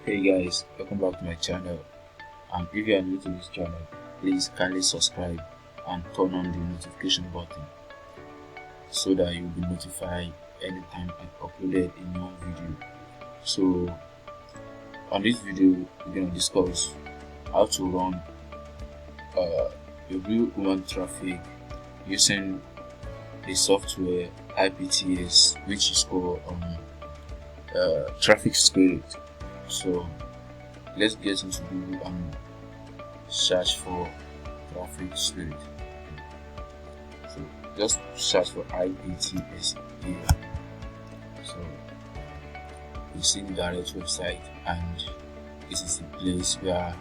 Hey guys, welcome back to my channel. And if you are new to this channel, please kindly subscribe and turn on the notification button so that you'll be notified anytime I uploaded a new video. So on this video, we're going to discuss how to run a real human traffic using the software IPTS, which is called Traffic Spirit. So let's get into Google and search for Traffic Spirit. So just search for IPTS here. So you see the direct website, and this is the place where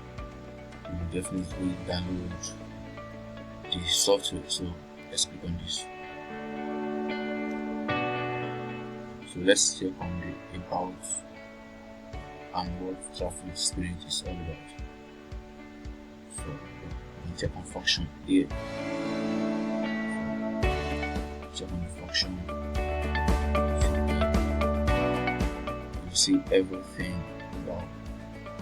you will definitely download the software. So let's click on this. So let's check on the about and what Traffic Spirit is all about. So we check on function here. So, check on the function. You see everything about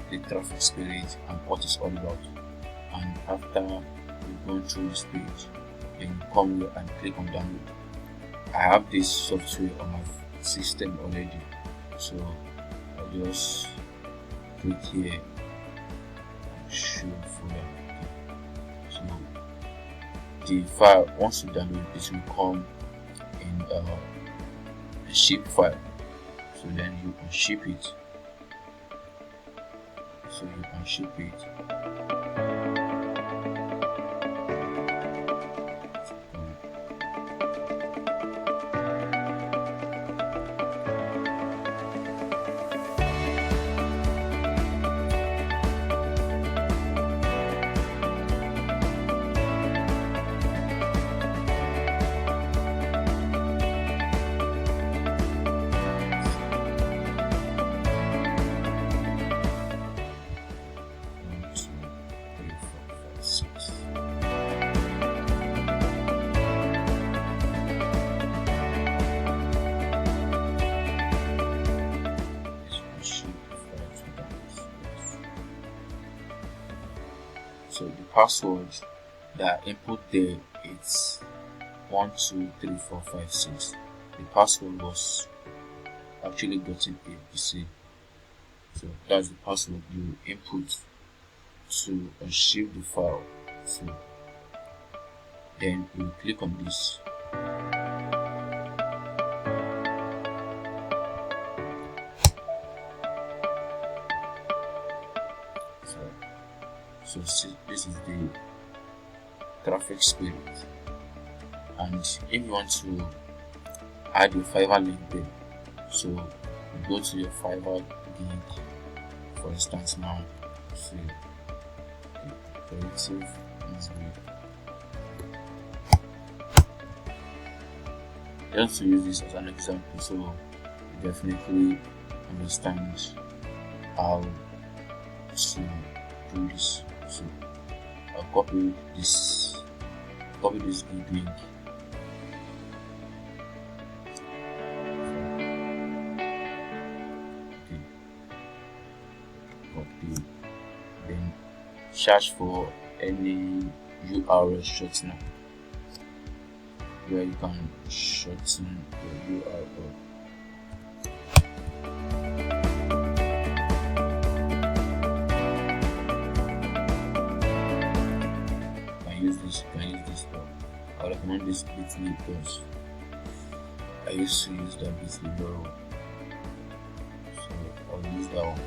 the Traffic Spirit and what it's all about. And after you've gone through this page, then you come here and click on download. I have this software on my system already, so I'll just click here and show folder. So the file, once you download it, will come in a zip file, so then you can ship it. So the password that I input there is 123456. The password was actually gotten here, you see. So that's the password you input to unship the file. So then you click on this. So see, this is the Traffic Spirit, and if you want to add your Fiverr link there, so you go to your Fiverr gig, for instance. Now see creative just to use this as an example, so you definitely understand how to do this. So I'll copy this gig link. Okay. Copy. Then search for any URL shortener where you can shorten your URL. You can use this one. I recommend this Bitly because I used to use that Bitly very well, so I'll use that one.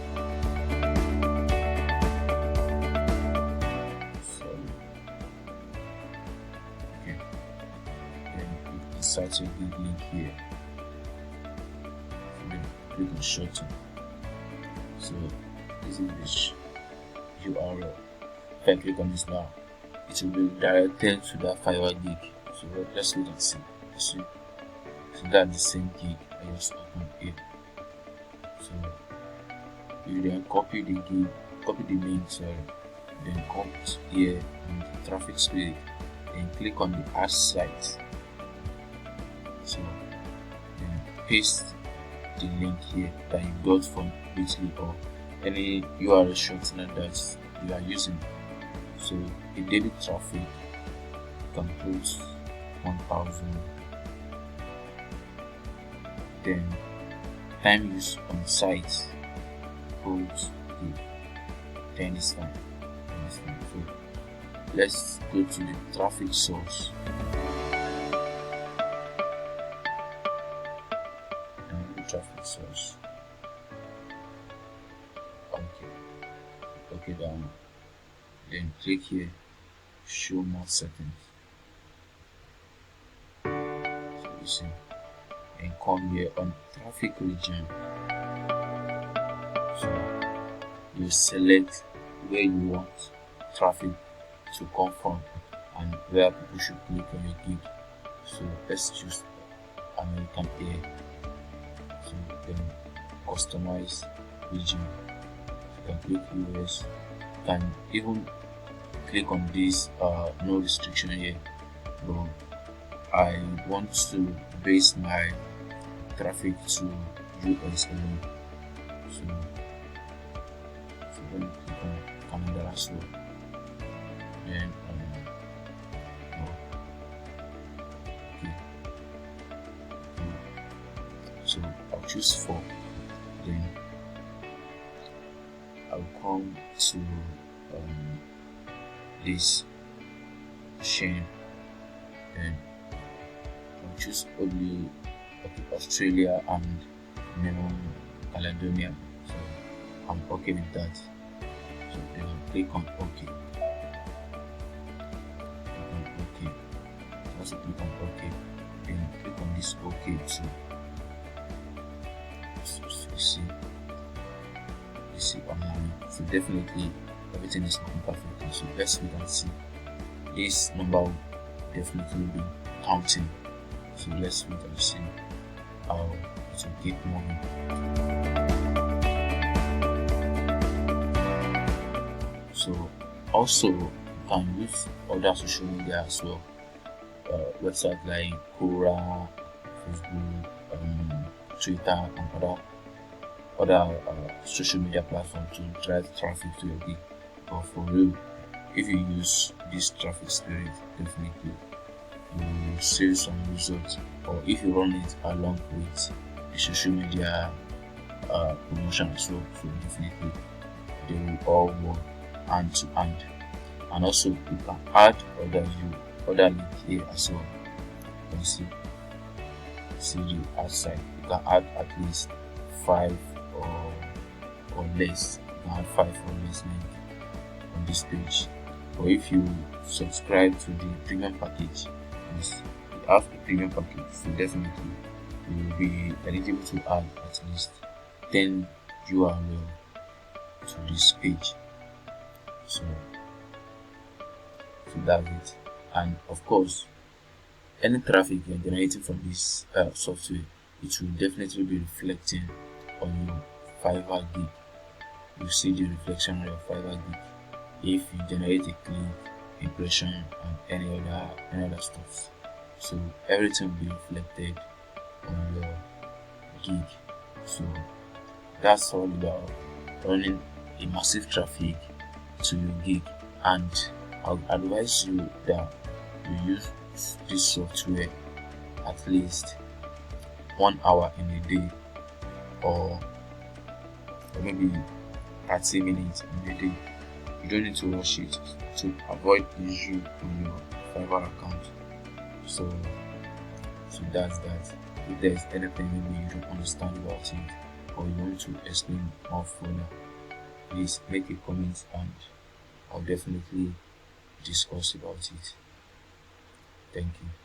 So okay, then insert your gig link here. So then click on shorten. So this is the URL. If I click on this now, it will be directed to that Fiverr gig. So let's wait and see. So that's the same gig I just opened here. So you then copy the link, then come here on the Traffic Spirit, then click on the add site. So then paste the link here that you got from Bitly or any URL shortener that you are using. So a daily traffic can put 1000. Then time use on site put the 10 is fine. 10 is fine. So let's go to the traffic source. And traffic source. Okay, down. Then click here, show more settings. So you see, and come here on traffic region. So you select where you want traffic to come from and where people should click on your gig. So let's choose American Air. So then customize region. You can click US. You can even click on this no restriction here, but I want to base my traffic to US alone. So when you click on Canada as well, then okay. So I'll choose 4. Then I'll come to this chain, and I'll choose only Australia and New Caledonia. So I'm okay with that. So then I'll click on OK. Also click on OK. Then click on this OK too. So you see online. So definitely everything is looking perfectly. So let's wait and see. This number will definitely be counting. So let's wait and see how it will keep moving. So also you can use other social media as well. Websites like Quora, Facebook, Twitter, and other social media platforms to drive traffic to your gig. But for real, if you use this traffic spirit, definitely you will see some results. Or if you run it along with the social media promotion as well, so definitely they will all work hand to hand. And also you can add other link here as well. You can see the outside. You can add at least 5 or less. You can add 5 or less link on this page. But if you subscribe to the premium package, you have the premium package, so definitely you will be eligible to add at least 10 URL to this page. So that's it. And of course, any traffic you're generating from this software, it will definitely be reflecting on your Fiverr gig. You see the reflection on your Fiverr gig if you generate a click, impression, and any other stuff. So everything will be reflected on your gig. So that's all about running a massive traffic to your gig. And I'll advise you that you use this software at least 1 hour in a day, or maybe 30 minutes in a day. You don't need to rush it to avoid issue on your Fiverr account. So that's that. If there's anything maybe you don't understand about it, or you want to explain more further, please make a comment and I'll definitely discuss about it. Thank you.